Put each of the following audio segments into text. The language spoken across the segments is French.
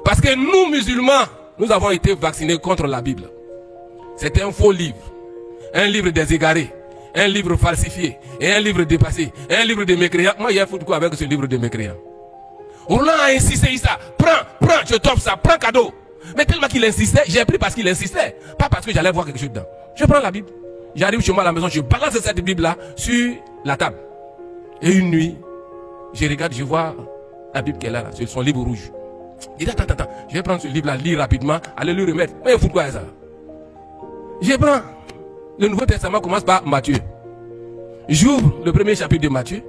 Parce que nous, musulmans, nous avons été vaccinés contre la Bible. C'est un faux livre. Un livre des égarés. Un livre falsifié. Et un livre dépassé. Un livre de mécréants. Moi, il y a un foutu quoi avec ce livre de mécréants. Roland a insisté, ça. Prends, je t'offre ça. Prends cadeau. Mais tellement qu'il insistait, j'ai pris parce qu'il insistait. Pas parce que j'allais voir quelque chose dedans. Je prends la Bible. J'arrive chez moi à la maison, je balance cette Bible-là sur la table. Et une nuit, je regarde, je vois la Bible qu'elle a là, sur son livre rouge. Je dis, attends, je vais prendre ce livre-là, lire rapidement, aller lui remettre. Mais il faut quoi ça? Je prends. Le Nouveau Testament commence par Matthieu. J'ouvre le premier chapitre de Matthieu.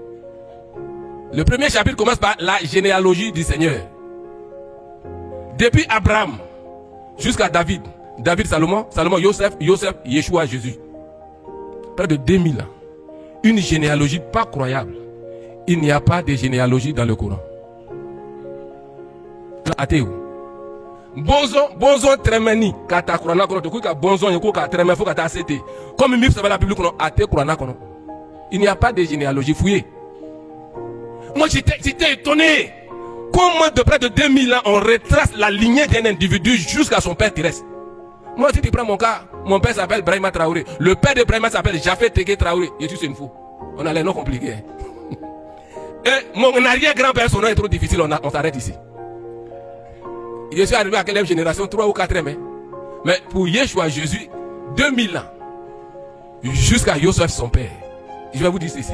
Le premier chapitre commence par la généalogie du Seigneur. Depuis Abraham jusqu'à David, Salomon, Joseph, Yeshua, Jésus. Près de 2000 ans. Une généalogie pas croyable. Il n'y a pas de généalogie dans le Coran. Athéo. Bonzon tremeni kata Coran kono to kuka bonzon yoko ka tremeni faut kata cité. Comme mif ça va la Bible kono athée Coran kono. Il n'y a pas de généalogie fouillée. Moi j'étais étonné. Comment de près de 2000 ans on retrace la lignée d'un individu jusqu'à son père terrestre. Moi si tu prends mon cas, mon père s'appelle Brahima Traoré. Le père de Brahima s'appelle Jafet Teké Traoré. Et tu sais une fou. On a les noms compliqués. Et mon arrière-grand-père, son nom est trop difficile, on s'arrête ici. Je suis arrivé à quelle génération? 3 ou 4 mais pour Yeshua Jésus, 2000 ans. Jusqu'à Joseph son père. Je vais vous dire ceci.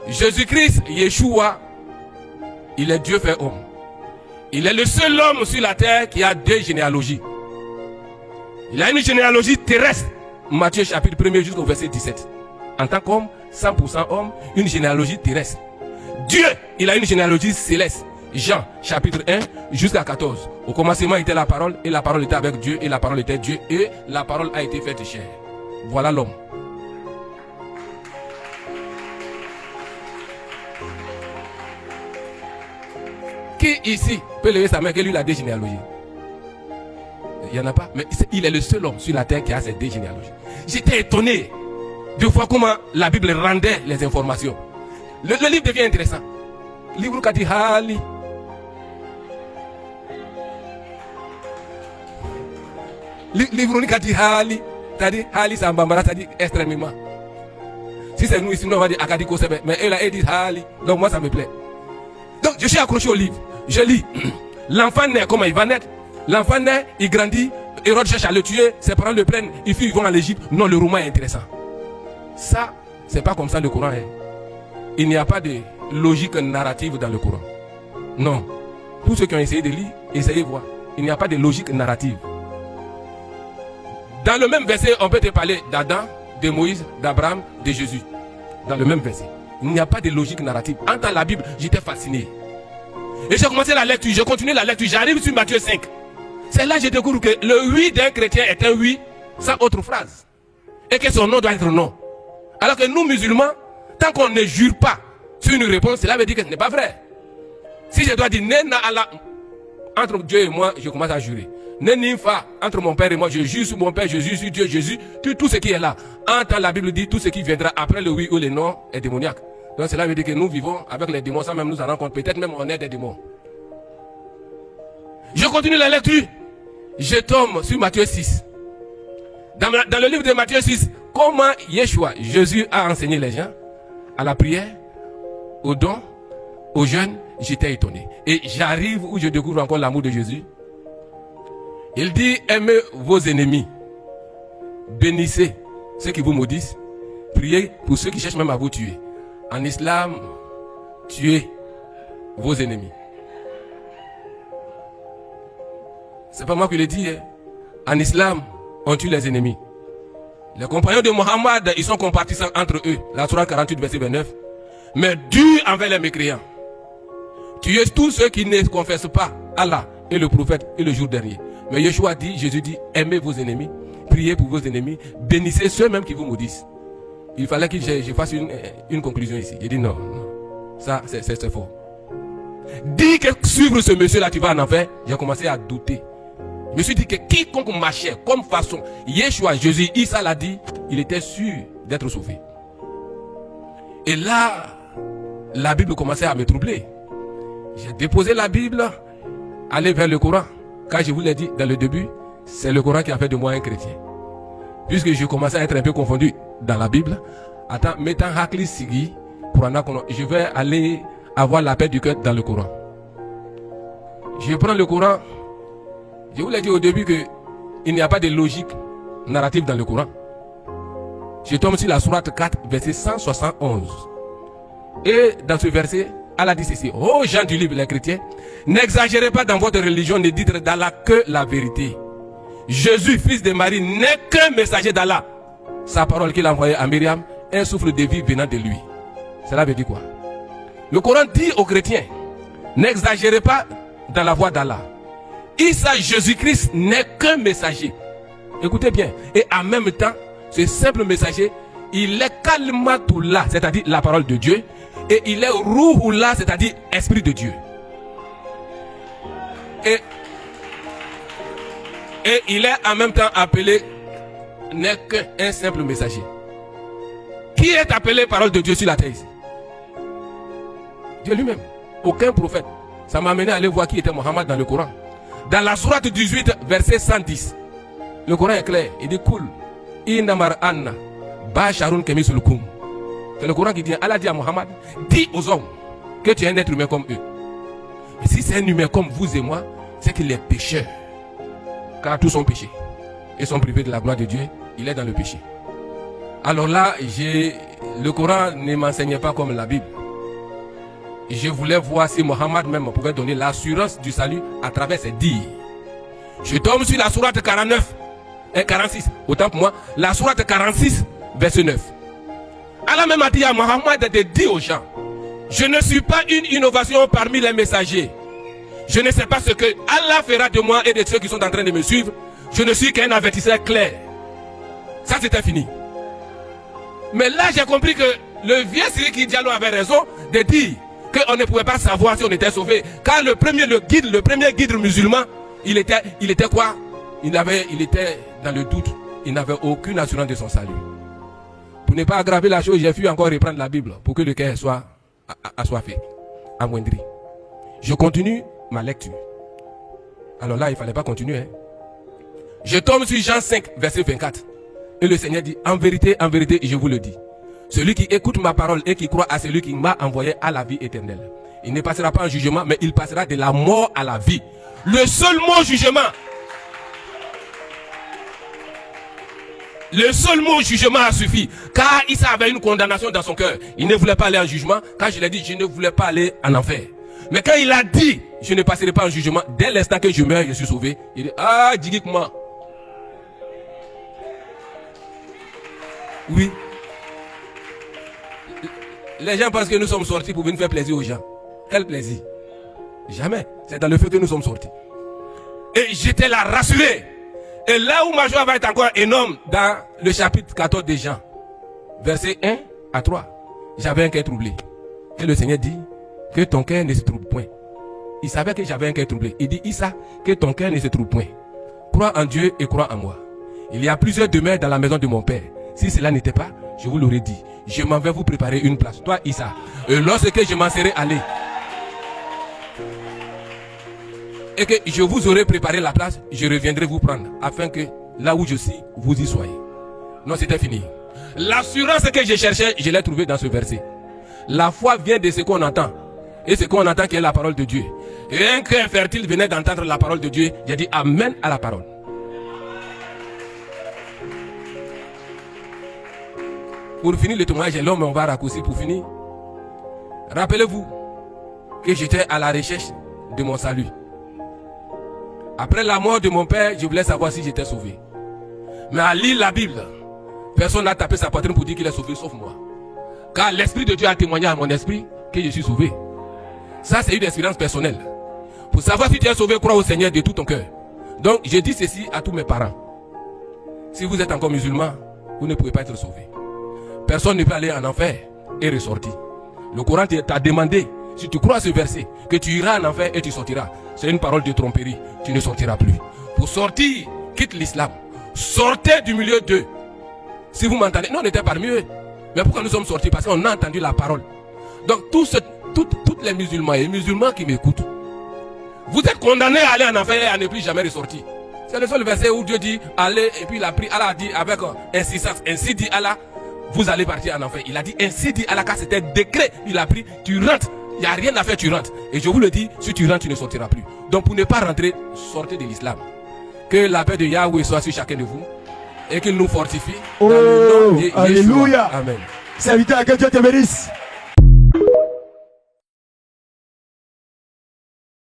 Jésus-Christ, Yeshua, il est Dieu fait homme. Il est le seul homme sur la terre qui a 2 généalogies. Il a une généalogie terrestre. Matthieu chapitre 1er jusqu'au verset 17. En tant qu'homme, 100% homme, une généalogie terrestre. Dieu, il a une généalogie céleste. Jean chapitre 1 jusqu'à 14. Au commencement était la parole, et la parole était avec Dieu, et la parole était Dieu, et la parole a été faite chair. Voilà l'homme. Qui ici peut lever sa main que lui il a 2 généalogies? Il n'y en a pas, mais il est le seul homme sur la terre qui a ces 2 généalogies. J'étais étonné de voir comment la Bible rendait les informations. Le livre devient intéressant. Livre qui dit Hali. Livre qui dit Hali. C'est-à-dire Hali Sambambara, c'est-à-dire extrêmement. Si c'est nous ici, nous on va dire Akadiko Sebe. Mais elle a dit Hali. Donc moi ça me plaît. Donc je suis accroché au livre. Je lis. L'enfant naît, comment il va naître? L'enfant naît, il grandit. Hérode cherche à le tuer. Ses parents le prennent. Ils vont en Égypte. Non, le roman est intéressant. Ça, c'est pas comme ça le Coran est. Il n'y a pas de logique narrative dans le Coran. Non. Tous ceux qui ont essayé de lire, essayez de voir. Il n'y a pas de logique narrative. Dans le même verset, on peut te parler d'Adam, de Moïse, d'Abraham, de Jésus. Dans le même verset. Il n'y a pas de logique narrative. En tant la Bible, j'étais fasciné. Et j'ai commencé la lecture, j'ai continué la lecture, j'arrive sur Matthieu 5. C'est là que je découvre que le oui d'un chrétien est un oui sans autre phrase. Et que son nom doit être non. Alors que nous, musulmans, tant qu'on ne jure pas sur une réponse, cela veut dire que ce n'est pas vrai. Si je dois dire Nena Allah, entre Dieu et moi, je commence à jurer. Nenimfa, entre mon père et moi, je jure sur mon père, je jure sur Dieu, Jésus, tout ce qui est là. Entre la Bible dit, tout ce qui viendra après le oui ou le non est démoniaque. Donc cela veut dire que nous vivons avec les démons sans même nous en rendre compte. Peut-être même on est des démons. Je continue la lecture. Je tombe sur Matthieu 6. Dans le livre de Matthieu 6, comment Yeshua, Jésus a enseigné les gens à la prière, au don, aux jeunes, j'étais étonné. Et j'arrive où je découvre encore l'amour de Jésus. Il dit, aimez vos ennemis. Bénissez ceux qui vous maudissent. Priez pour ceux qui cherchent même à vous tuer. En islam, tuez vos ennemis. C'est pas moi qui le dis. Hein. En islam, on tue les ennemis. Les compagnons de Mohammed, ils sont compatissants entre eux. La Sourate 48, verset 29. Mais dur envers les mécréants. Tuez tous ceux qui ne confessent pas Allah et le prophète et le jour dernier. Mais Yeshua dit, Jésus dit, aimez vos ennemis, priez pour vos ennemis, bénissez ceux-mêmes qui vous maudissent. Il fallait que je fasse une conclusion ici. J'ai dit non, ça c'est faux. Dis que suivre ce monsieur-là, tu vas en enfer. J'ai commencé à douter. Je me suis dit que quiconque marchait comme façon, Yeshua, Jésus, Issa l'a dit, il était sûr d'être sauvé. Et là, la Bible commençait à me troubler. J'ai déposé la Bible aller vers le Coran. Quand je vous l'ai dit dans le début, c'est le Coran qui a fait de moi un chrétien. Puisque je commençais à être un peu confondu dans la Bible, attends, mettant Hakli Sigi, je vais aller avoir la paix du cœur dans le Coran. Je prends le Coran. Je vous l'ai dit au début qu'il n'y a pas de logique narrative dans le Coran. Je tombe sur la sourate 4, verset 171. Et dans ce verset, Allah dit ceci: ô gens du livre, les chrétiens, n'exagérez pas dans votre religion, ne dites d'Allah que la vérité. Jésus, fils de Marie, n'est qu'un messager d'Allah. Sa parole qu'il a envoyée à Myriam, un souffle de vie venant de lui. Cela veut dire quoi? Le Coran dit aux chrétiens: n'exagérez pas dans la voix d'Allah. Isa, Jésus-Christ, n'est qu'un messager. Écoutez bien. Et en même temps, ce simple messager, il est Kalmatullah, c'est-à-dire la parole de Dieu. Et il est Ruhullah, c'est-à-dire esprit de Dieu. Et il est en même temps appelé, n'est qu'un simple messager. Qui est appelé parole de Dieu sur la terre ici? Dieu lui-même. Aucun prophète. Ça m'a amené à aller voir qui était Mohammed dans le Coran. Dans la sourate 18, verset 110, le Coran est clair. Il dit: Cool. Inamar Anna. Basharun Kemisulukum. C'est le Coran qui dit, Allah dit à Mohammed: dis aux hommes que tu es un être humain comme eux. Mais si c'est un humain comme vous et moi, c'est qu'il est pécheur. Car tous sont péchés et sont privés de la gloire de Dieu. Il est dans le péché. Alors là, le Coran ne m'enseignait pas comme la Bible. Je voulais voir si Mohammed même pouvait donner l'assurance du salut à travers ses dires. Je tombe sur la sourate 49 et 46. Autant pour moi, la sourate 46, verset 9. Allah même a dit à Mohammed de dire aux gens: je ne suis pas une innovation parmi les messagers. Je ne sais pas ce que Allah fera de moi et de ceux qui sont en train de me suivre. Je ne suis qu'un avertisseur clair. Ça, c'était fini. Mais là, j'ai compris que le vieux Siriki Diallo avait raison de dire qu'on ne pouvait pas savoir si on était sauvé. Car le premier guide musulman, il était quoi? Il était dans le doute. Il n'avait aucune assurance de son salut. Pour ne pas aggraver la chose, j'ai pu encore reprendre la Bible pour que le cœur soit assoiffé, amoindri. Je continue ma lecture. Alors là, il ne fallait pas continuer. Hein. Je tombe sur Jean 5, verset 24. Et le Seigneur dit: en vérité, je vous le dis. Celui qui écoute ma parole et qui croit à celui qui m'a envoyé à la vie éternelle. Il ne passera pas en jugement, mais il passera de la mort à la vie. Le seul mot jugement. Le seul mot jugement a suffi. Car Isa avait une condamnation dans son cœur. Il ne voulait pas aller en jugement. Quand je l'ai dit, je ne voulais pas aller en enfer. Mais quand il a dit: je ne passerai pas en jugement, dès l'instant que je meurs, je suis sauvé. Il dit: ah, Djigikma. Oui. Les gens pensent que nous sommes sortis pour venir faire plaisir aux gens. Quel plaisir? Jamais. C'est dans le feu que nous sommes sortis. Et j'étais là rassuré. Et là où ma joie va être encore énorme, dans le chapitre 14 de Jean, verset 1 à 3, j'avais un cœur troublé. Et le Seigneur dit: que ton cœur ne se trouble point. Il savait que j'avais un cœur troublé. Il dit: Issa, que ton cœur ne se trouble point. Crois en Dieu et crois en moi. Il y a plusieurs demeures dans la maison de mon Père. Si cela n'était pas, je vous l'aurais dit. Je m'en vais vous préparer une place. Toi, Issa. Et lorsque je m'en serai allé, et que je vous aurai préparé la place, je reviendrai vous prendre, afin que là où je suis, vous y soyez. Non, c'était fini. L'assurance que je cherchais, je l'ai trouvée dans ce verset. La foi vient de ce qu'on entend. Et ce qu'on entend qui est la parole de Dieu. Et un cœur fertile venait d'entendre la parole de Dieu. J'ai dit amen à la parole. Pour finir le témoignage, l'homme, on va raccourcir pour finir. Rappelez-vous que j'étais à la recherche de mon salut. Après la mort de mon père, je voulais savoir si j'étais sauvé. Mais à lire la Bible, personne n'a tapé sa poitrine pour dire qu'il est sauvé, sauf moi. Car l'Esprit de Dieu a témoigné à mon esprit que je suis sauvé. Ça, c'est une expérience personnelle. Pour savoir si tu es sauvé, crois au Seigneur de tout ton cœur. Donc, je dis ceci à tous mes parents. Si vous êtes encore musulman, vous ne pouvez pas être sauvé. Personne ne peut aller en enfer et ressortir. Le Coran t'a demandé, si tu crois à ce verset, que tu iras en enfer et tu sortiras. C'est une parole de tromperie. Tu ne sortiras plus. Pour sortir, quitte l'islam. Sortez du milieu d'eux. Si vous m'entendez, nous on était parmi eux. Mais pourquoi nous sommes sortis? Parce qu'on a entendu la parole. Donc tous les musulmans et musulmans qui m'écoutent, Vous êtes condamné à aller en enfer et à ne plus jamais ressortir. C'est le seul verset où Dieu dit allez, et puis il a pris, Allah a dit avec insistance, ainsi dit Allah, vous allez partir en enfer. Il a dit ainsi dit Allah, car c'était un décret. Il a pris, tu rentres, il n'y a rien à faire, tu rentres. Et je vous le dis, si tu rentres, tu ne sortiras plus. Donc pour ne pas rentrer, sortez de l'islam. Que la paix de Yahweh soit sur chacun de vous et qu'il nous fortifie. Dans le nom de Yeshua. Alléluia. Amen. Serviteur, que Dieu te bénisse.